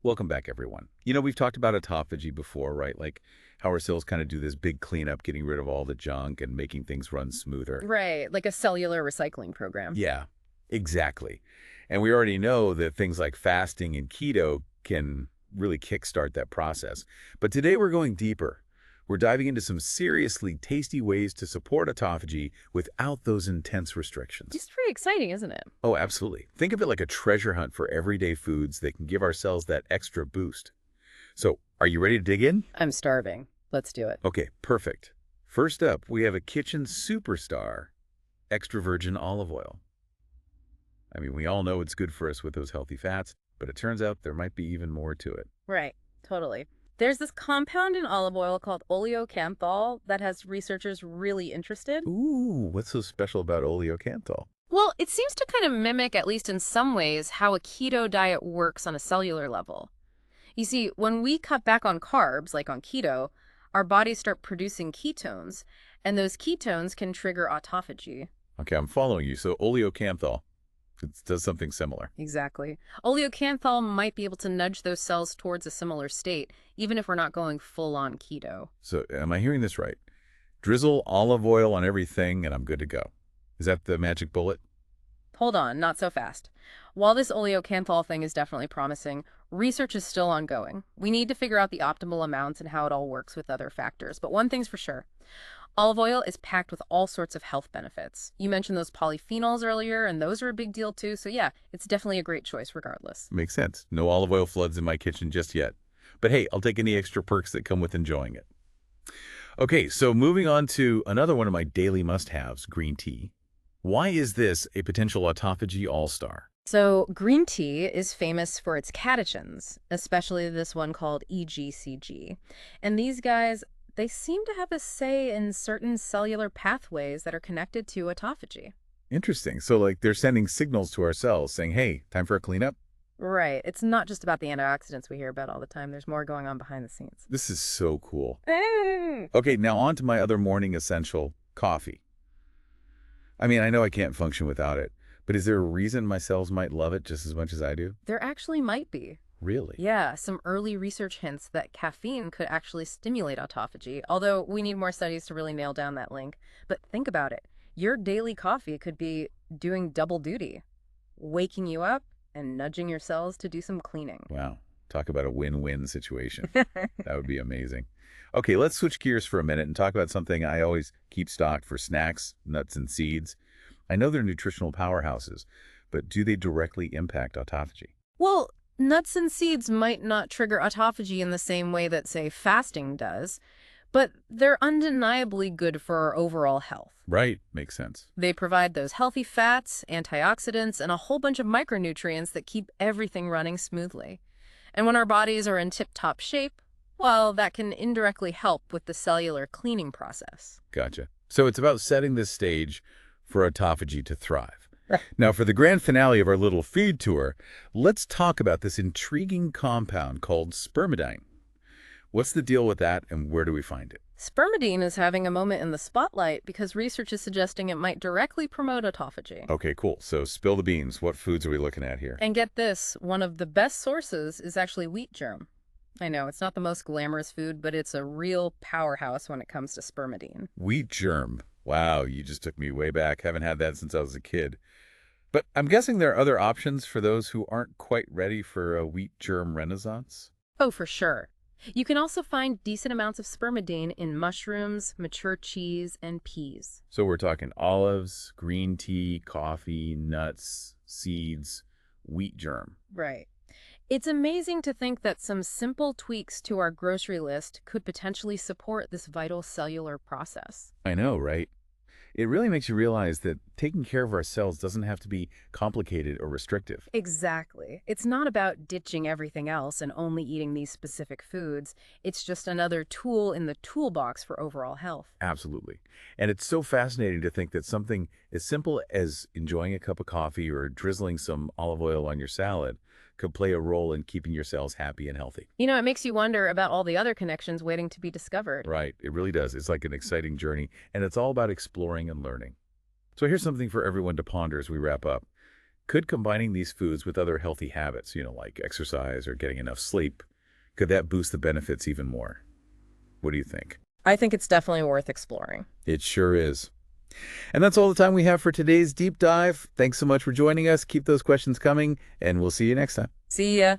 Welcome back, everyone. We've talked about autophagy before, right? Like how our cells kind of do this big cleanup, getting rid of all the junk and making things run smoother. Right, like a cellular recycling program. Yeah, exactly. And we already know that things like fasting and keto can really kickstart that process. But today we're going deeper. We're diving into some seriously tasty ways to support autophagy without those intense restrictions. It's pretty exciting, isn't it? Oh, absolutely. Think of it like a treasure hunt for everyday foods that can give our cells that extra boost. So, are you ready to dig in? I'm starving. Let's do it. Okay, perfect. First up, we have a kitchen superstar, extra virgin olive oil. I mean, we all know it's good for us with those healthy fats, but it turns out there might be even more to it. Right, totally. There's this compound in olive oil called oleocanthal that has researchers really interested. Ooh, what's so special about oleocanthal? Well, it seems to kind of mimic, at least in some ways, how a keto diet works on a cellular level. You see, when we cut back on carbs, like on keto, our bodies start producing ketones, and those ketones can trigger autophagy. Okay, I'm following you. So oleocanthal, it does something similar. Exactly. Oleocanthal might be able to nudge those cells towards a similar state, even if we're not going full-on keto. So am I hearing this right? Drizzle olive oil on everything and I'm good to go. Is that the magic bullet? Hold on, not so fast. While this oleocanthal thing is definitely promising, research is still ongoing. We need to figure out the optimal amounts and how it all works with other factors. But one thing's for sure. Olive oil is packed with all sorts of health benefits. You mentioned those polyphenols earlier, and those are a big deal too. So yeah, it's definitely a great choice regardless. Makes sense. No olive oil floods in my kitchen just yet. But hey, I'll take any extra perks that come with enjoying it. Okay, so moving on to another one of my daily must-haves, green tea. Why is this a potential autophagy all-star? So green tea is famous for its catechins, especially this one called EGCG. And these guys, they seem to have a say in certain cellular pathways that are connected to autophagy. Interesting. So like they're sending signals to our cells saying, hey, time for a cleanup? Right. It's not just about the antioxidants we hear about all the time. There's more going on behind the scenes. This is so cool. Mm. Okay, now on to my other morning essential, coffee. I mean, I know I can't function without it, but is there a reason my cells might love it just as much as I do? There actually might be. Really? Yeah, some early research hints that caffeine could actually stimulate autophagy, although we need more studies to really nail down that link. But think about it. Your daily coffee could be doing double duty, waking you up and nudging your cells to do some cleaning. Wow. Talk about a win-win situation. That would be amazing. Okay, let's switch gears for a minute and talk about something I always keep stocked for snacks, nuts, and seeds. I know they're nutritional powerhouses, but do they directly impact autophagy? Well, nuts and seeds might not trigger autophagy in the same way that, say, fasting does, but they're undeniably good for our overall health. Right, makes sense. They provide those healthy fats, antioxidants, and a whole bunch of micronutrients that keep everything running smoothly. And when our bodies are in tip-top shape, well, that can indirectly help with the cellular cleaning process. Gotcha. So it's about setting the stage for autophagy to thrive. Right. Now, for the grand finale of our little feed tour, let's talk about this intriguing compound called spermidine. What's the deal with that, and where do we find it? Spermidine is having a moment in the spotlight because research is suggesting it might directly promote autophagy. Okay, cool. So spill the beans. What foods are we looking at here? And get this, one of the best sources is actually wheat germ. I know, it's not the most glamorous food, but it's a real powerhouse when it comes to spermidine. Wheat germ. Wow, you just took me way back. Haven't had that since I was a kid. But I'm guessing there are other options for those who aren't quite ready for a wheat germ renaissance? Oh, for sure. You can also find decent amounts of spermidine in mushrooms, mature cheese, and peas. So we're talking olives, green tea, coffee, nuts, seeds, wheat germ. Right. It's amazing to think that some simple tweaks to our grocery list could potentially support this vital cellular process. I know, right? It really makes you realize that taking care of our cells doesn't have to be complicated or restrictive. Exactly. It's not about ditching everything else and only eating these specific foods. It's just another tool in the toolbox for overall health. Absolutely. And it's so fascinating to think that something as simple as enjoying a cup of coffee or drizzling some olive oil on your salad could play a role in keeping your cells happy and healthy. You know, it makes you wonder about all the other connections waiting to be discovered. Right. It really does. It's like an exciting journey, and it's all about exploring and learning. So here's something for everyone to ponder as we wrap up. Could combining these foods with other healthy habits, like exercise or getting enough sleep, could that boost the benefits even more? What do you think? I think it's definitely worth exploring. It sure is. And that's all the time we have for today's deep dive. Thanks so much for joining us. Keep those questions coming, and we'll see you next time. See ya.